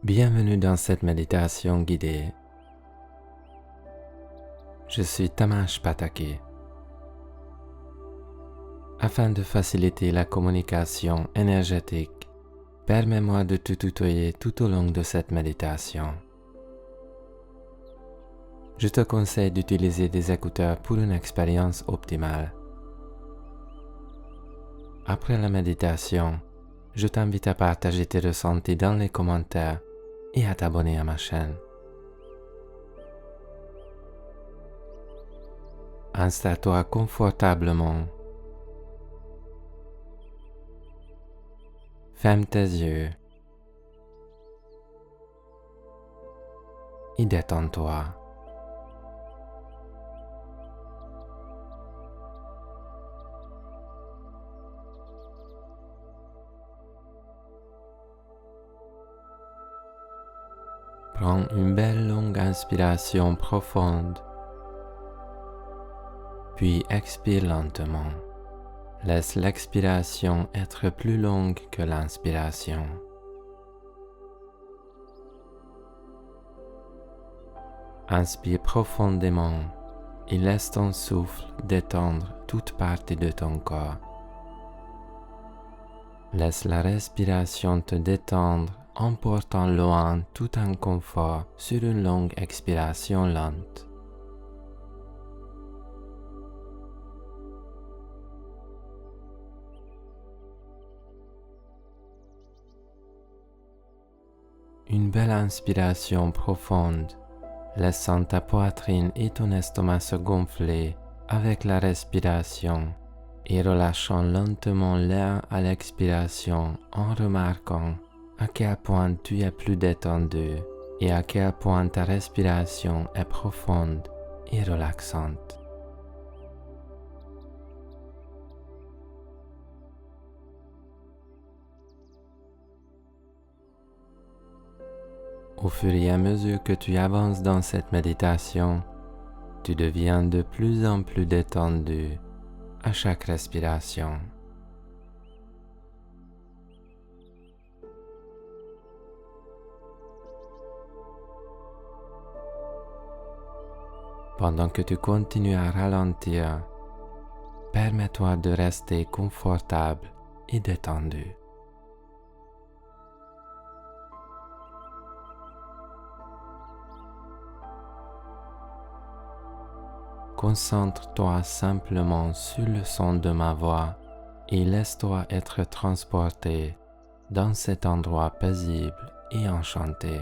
Bienvenue dans cette méditation guidée. Je suis Tamash Pataki. Afin de faciliter la communication énergétique, permets-moi de te tutoyer tout au long de cette méditation. Je te conseille d'utiliser des écouteurs pour une expérience optimale. Après la méditation, je t'invite à partager tes ressentis dans les commentaires et à t'abonner à ma chaîne. Installe-toi confortablement. Ferme tes yeux et détends-toi. Prends une belle longue inspiration profonde, puis expire lentement. Laisse l'expiration être plus longue que l'inspiration. Inspire profondément et laisse ton souffle détendre toute partie de ton corps. Laisse la respiration te détendre en portant loin tout inconfort sur une longue expiration lente. Une belle inspiration profonde, laissant ta poitrine et ton estomac se gonfler avec la respiration et relâchant lentement l'air à l'expiration en remarquant à quel point tu es plus détendu et à quel point ta respiration est profonde et relaxante. Au fur et à mesure que tu avances dans cette méditation, tu deviens de plus en plus détendu à chaque respiration. Pendant que tu continues à ralentir, permets-toi de rester confortable et détendu. Concentre-toi simplement sur le son de ma voix et laisse-toi être transporté dans cet endroit paisible et enchanté.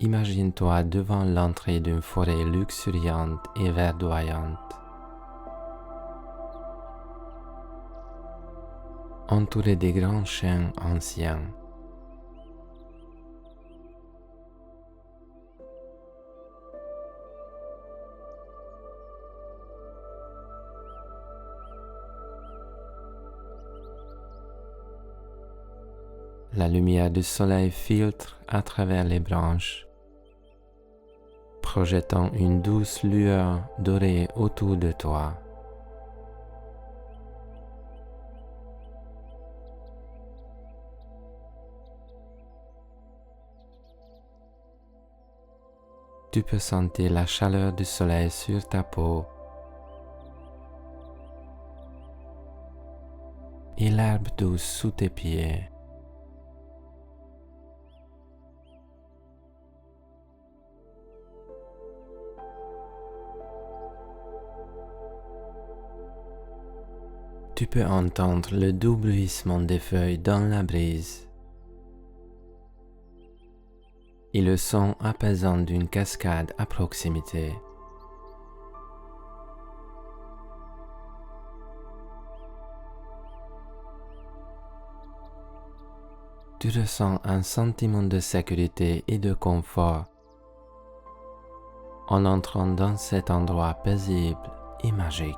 Imagine-toi devant l'entrée d'une forêt luxuriante et verdoyante. Entouré des grands chênes anciens. La lumière du soleil filtre à travers les branches, projetant une douce lueur dorée autour de toi. Tu peux sentir la chaleur du soleil sur ta peau et l'herbe douce sous tes pieds. Tu peux entendre le doux bruissement des feuilles dans la brise et le son apaisant d'une cascade à proximité. Tu ressens un sentiment de sécurité et de confort en entrant dans cet endroit paisible et magique.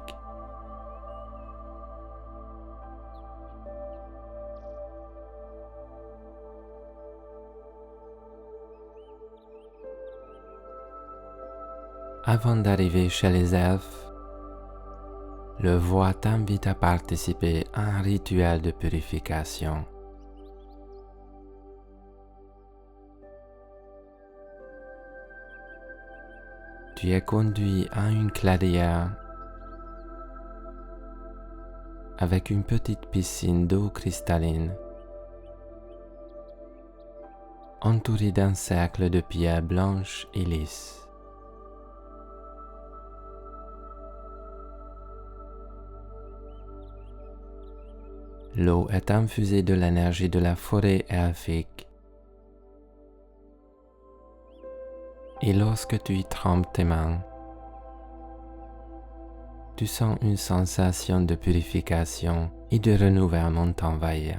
Avant d'arriver chez les elfes, le voix t'invite à participer à un rituel de purification. Tu es conduit à une clairière avec une petite piscine d'eau cristalline, entourée d'un cercle de pierres blanches et lisses. L'eau est infusée de l'énergie de la forêt elfique. Et lorsque tu y trempes tes mains, tu sens une sensation de purification et de renouvellement t'envahir.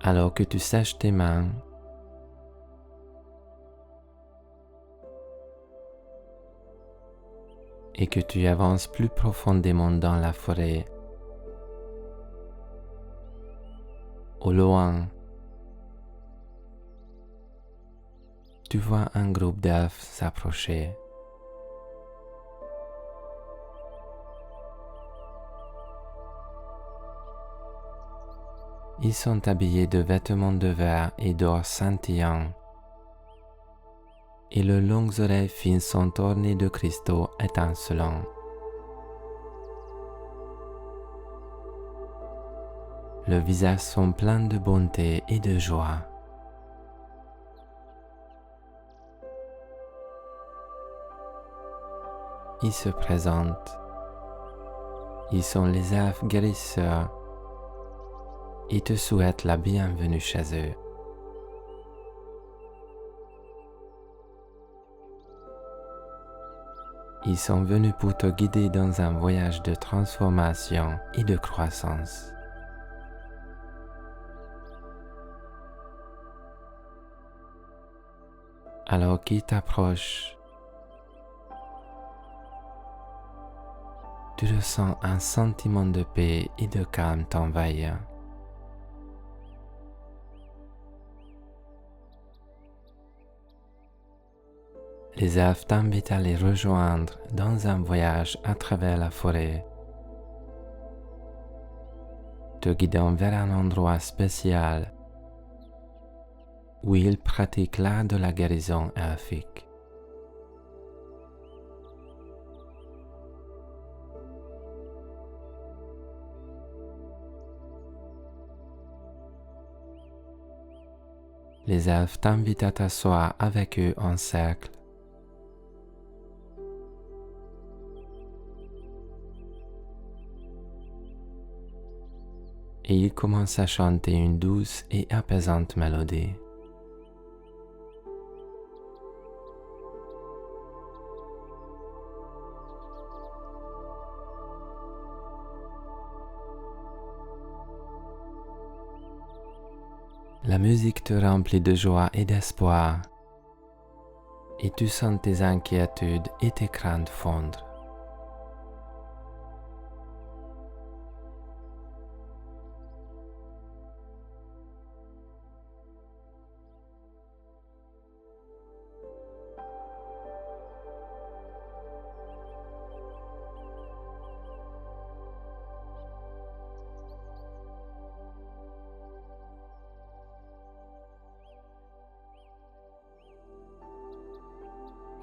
Alors que tu sèches tes mains, et que tu avances plus profondément dans la forêt, au loin, tu vois un groupe d'elfes s'approcher. Ils sont habillés de vêtements de verre et d'or scintillants, et leurs longues oreilles fines sont ornées de cristaux étincelants. Leurs visages sont pleins de bonté et de joie. Ils se présentent. Ils sont les elfes guérisseurs et te souhaitent la bienvenue chez eux. Ils sont venus pour te guider dans un voyage de transformation et de croissance. Alors qu'ils t'approchent, tu ressens un sentiment de paix et de calme t'envahir. Les elfes t'invitent à les rejoindre dans un voyage à travers la forêt, te guidant vers un endroit spécial où ils pratiquent l'art de la guérison elfique. Les elfes t'invitent à t'asseoir avec eux en cercle. Et ils commencent à chanter une douce et apaisante mélodie. La musique te remplit de joie et d'espoir, et tu sens tes inquiétudes et tes craintes fondre.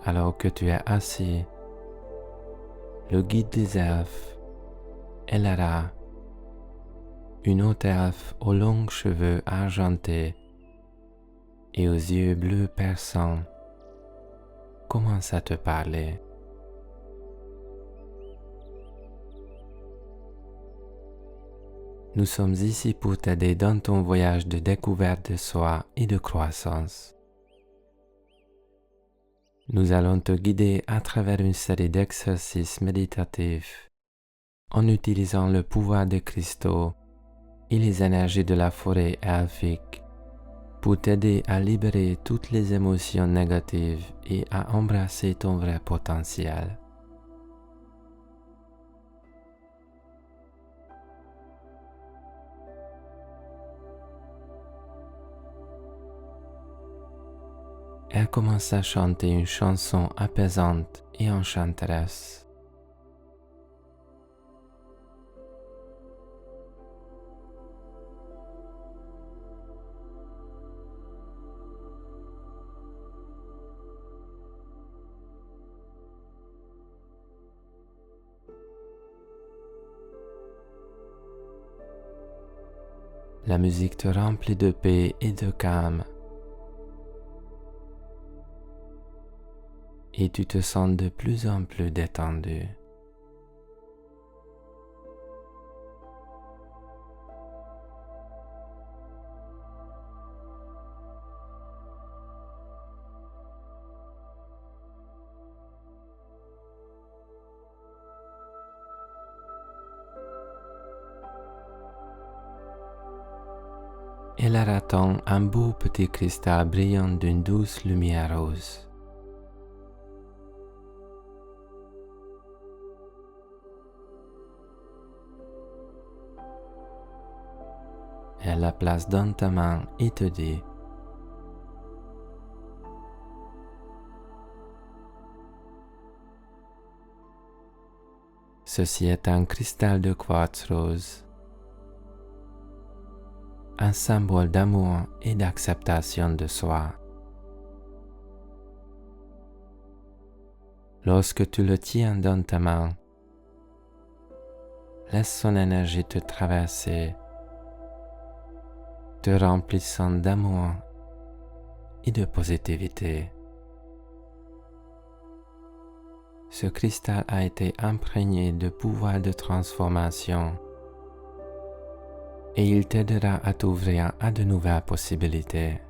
Alors que tu es assis, le guide des elfes, Elara, une haute elfe aux longs cheveux argentés et aux yeux bleus perçants, commence à te parler. Nous sommes ici pour t'aider dans ton voyage de découverte de soi et de croissance. Nous allons te guider à travers une série d'exercices méditatifs en utilisant le pouvoir des cristaux et les énergies de la forêt elfique pour t'aider à libérer toutes les émotions négatives et à embrasser ton vrai potentiel. Elle commence à chanter une chanson apaisante et enchanteresse. La musique te remplit de paix et de calme. Et tu te sens de plus en plus détendu. Elle attend un beau petit cristal brillant d'une douce lumière rose. Elle la place dans ta main et te dit: ceci est un cristal de quartz rose, un symbole d'amour et d'acceptation de soi. Lorsque tu le tiens dans ta main, laisse son énergie te traverser, te remplissant d'amour et de positivité. Ce cristal a été imprégné de pouvoir de transformation et il t'aidera à t'ouvrir à de nouvelles possibilités.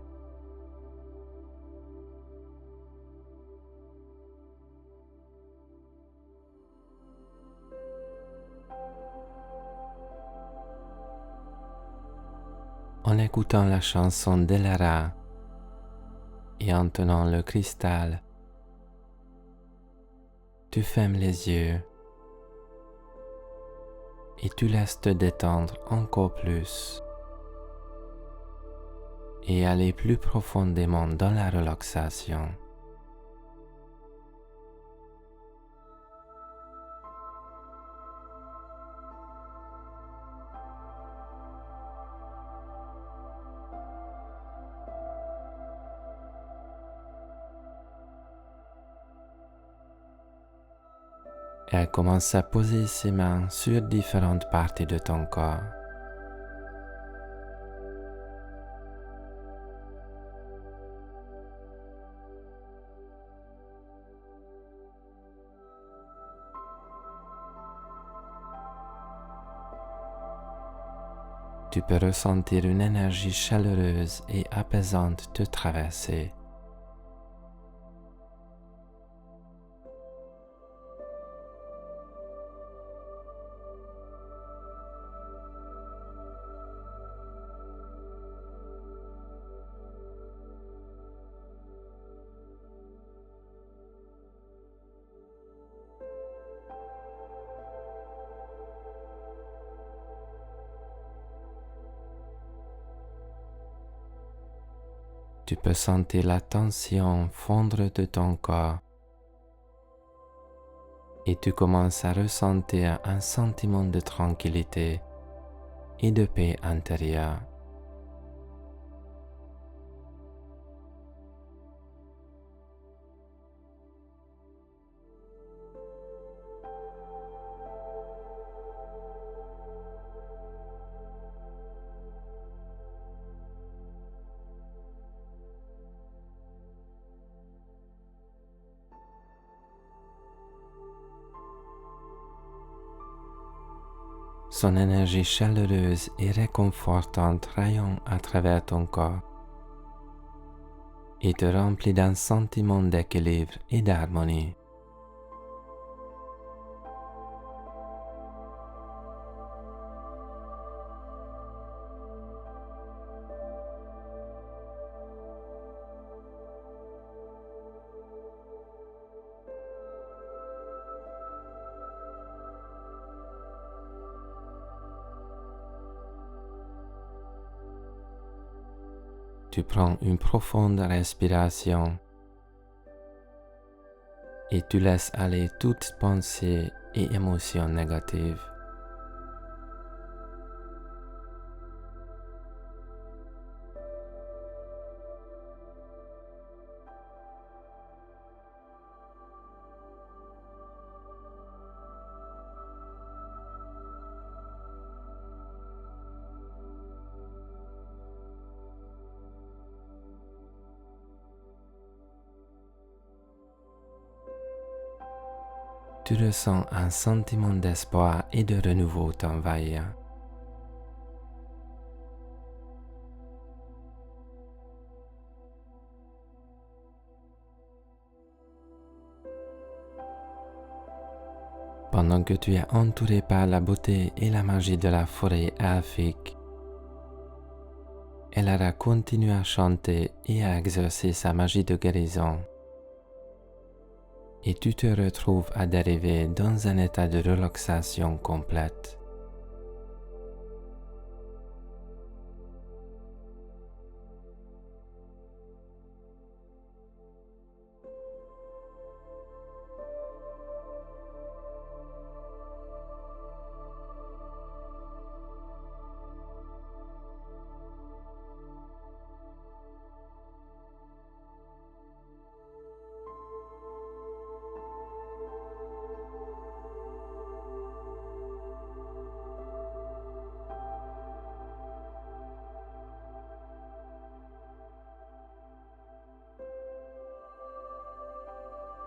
En écoutant la chanson d'Elara et en tenant le cristal, tu fermes les yeux et tu laisses te détendre encore plus et aller plus profondément dans la relaxation. Elle commence à poser ses mains sur différentes parties de ton corps. Tu peux ressentir une énergie chaleureuse et apaisante te traverser. Tu peux sentir la tension fondre de ton corps et tu commences à ressentir un sentiment de tranquillité et de paix intérieure. Son énergie chaleureuse et réconfortante rayonne à travers ton corps et te remplit d'un sentiment d'équilibre et d'harmonie. Tu prends une profonde respiration et tu laisses aller toute pensée et émotion négative. Tu ressens un sentiment d'espoir et de renouveau t'envahir. Pendant que tu es entouré par la beauté et la magie de la forêt elfique, Elara continue à chanter et à exercer sa magie de guérison. Et tu te retrouves à dériver dans un état de relaxation complète.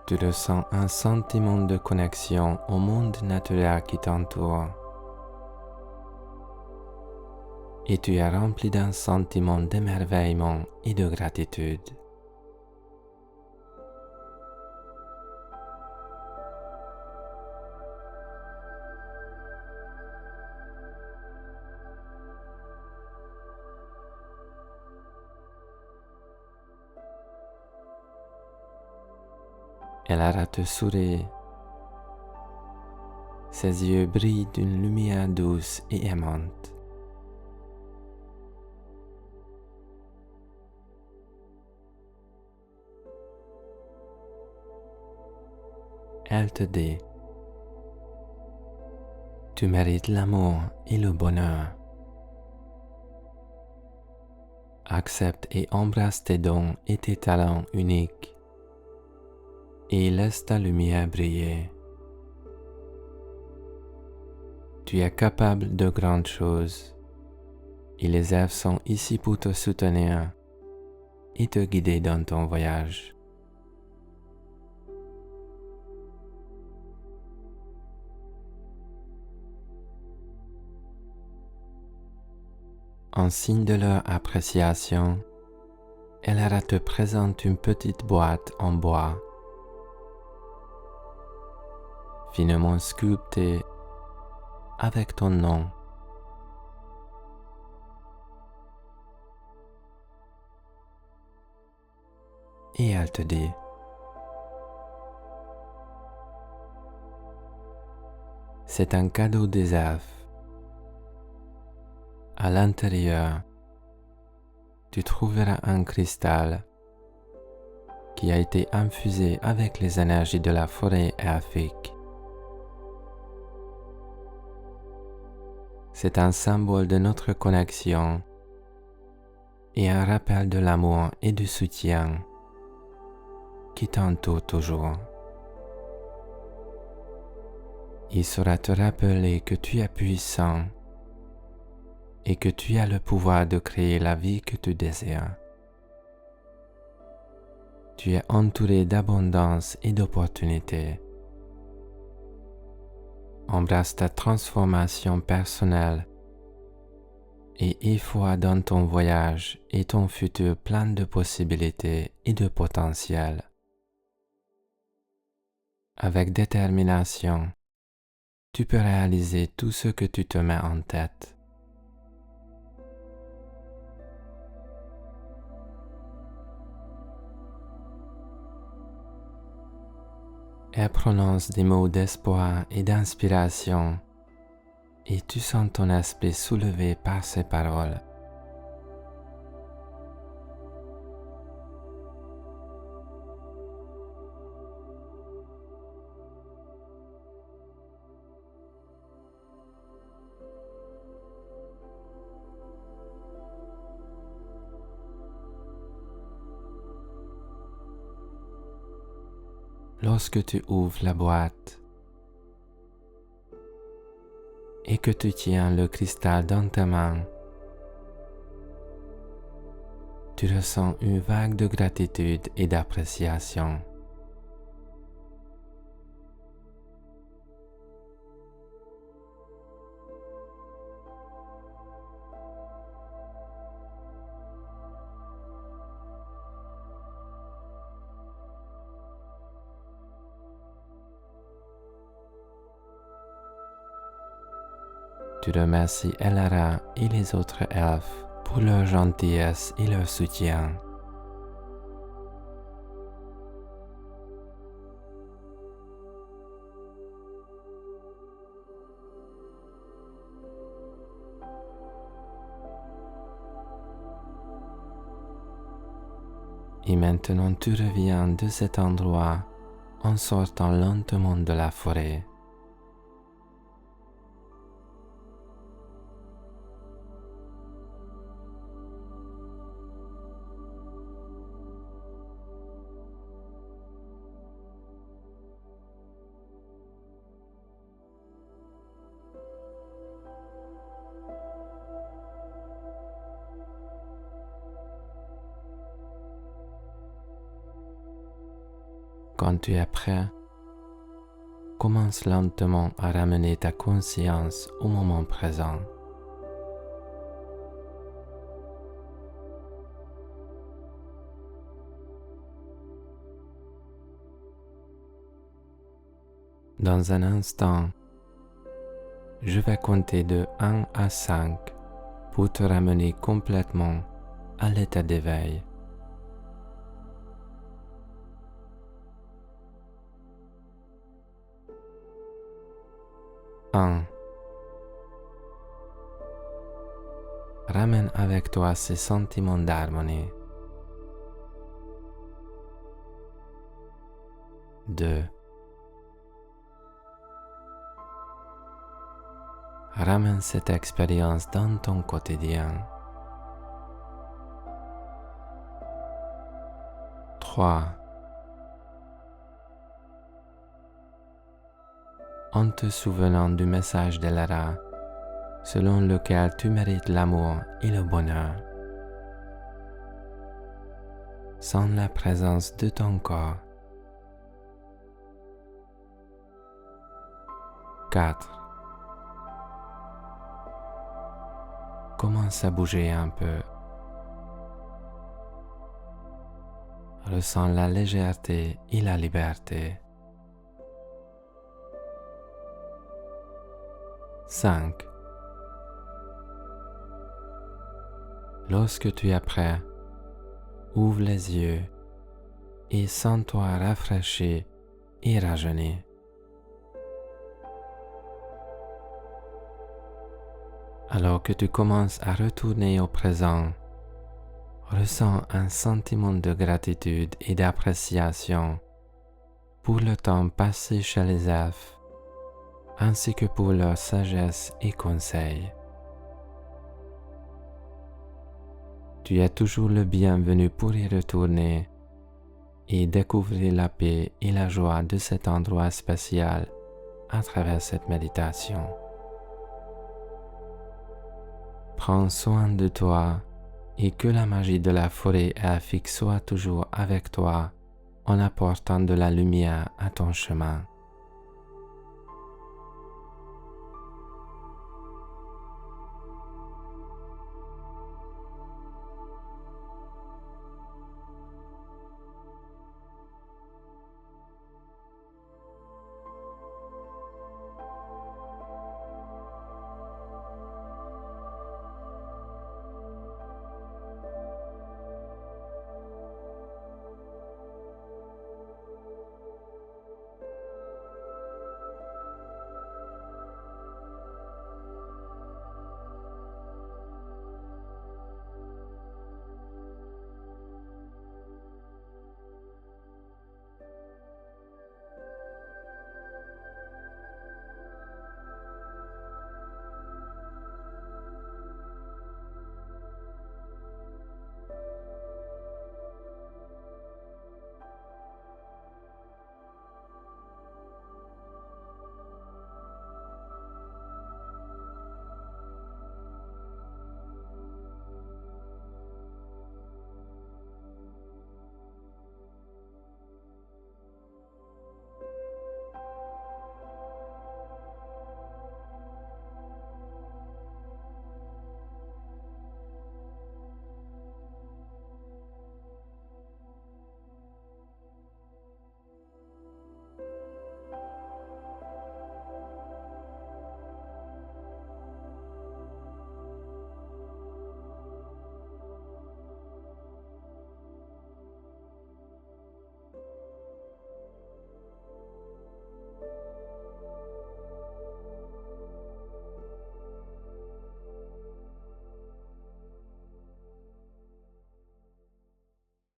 Tu ressens un sentiment de connexion au monde naturel qui t'entoure. Et tu es rempli d'un sentiment d'émerveillement et de gratitude. Elara te sourit. Ses yeux brillent d'une lumière douce et aimante. Elle te dit: tu mérites l'amour et le bonheur. Accepte et embrasse tes dons et tes talents uniques et laisse ta lumière briller. Tu es capable de grandes choses et les elfes sont ici pour te soutenir et te guider dans ton voyage. En signe de leur appréciation, Elara te présente une petite boîte en bois, finement sculptée avec ton nom. Et elle te dit: c'est un cadeau des elfes. À l'intérieur, tu trouveras un cristal qui a été infusé avec les énergies de la forêt elfique. C'est un symbole de notre connexion et un rappel de l'amour et du soutien qui t'entoure toujours. Il saura te rappeler que tu es puissant et que tu as le pouvoir de créer la vie que tu désires. Tu es entouré d'abondance et d'opportunités. Embrasse ta transformation personnelle et aie foi dans ton voyage et ton futur plein de possibilités et de potentiel. Avec détermination, tu peux réaliser tout ce que tu te mets en tête. Elle prononce des mots d'espoir et d'inspiration et tu sens ton esprit soulevé par ces paroles. lorsque tu ouvres la boîte et que tu tiens le cristal dans ta main, tu ressens une vague de gratitude et d'appréciation. Tu remercies Elara et les autres elfes pour leur gentillesse et leur soutien. Et maintenant tu reviens de cet endroit en sortant lentement de la forêt. Quand tu es prêt, commence lentement à ramener ta conscience au moment présent. Dans un instant, je vais compter de 1 à 5 pour te ramener complètement à l'état d'éveil. 1. Ramène avec toi ces sentiments d'harmonie. 2. Ramène cette expérience dans ton quotidien. 3. En te souvenant du message d'Elara, selon lequel tu mérites l'amour et le bonheur. Sans la présence de ton corps. 4. Commence à bouger un peu. Ressens la légèreté et la liberté. 5. Lorsque tu es prêt, ouvre les yeux et sens-toi rafraîchi et rajeuni. Alors que tu commences à retourner au présent, ressens un sentiment de gratitude et d'appréciation pour le temps passé chez les elfes, ainsi que pour leur sagesse et conseils. Tu es toujours le bienvenu pour y retourner et découvrir la paix et la joie de cet endroit spécial à travers cette méditation. Prends soin de toi et que la magie de la forêt elfique soit toujours avec toi en apportant de la lumière à ton chemin.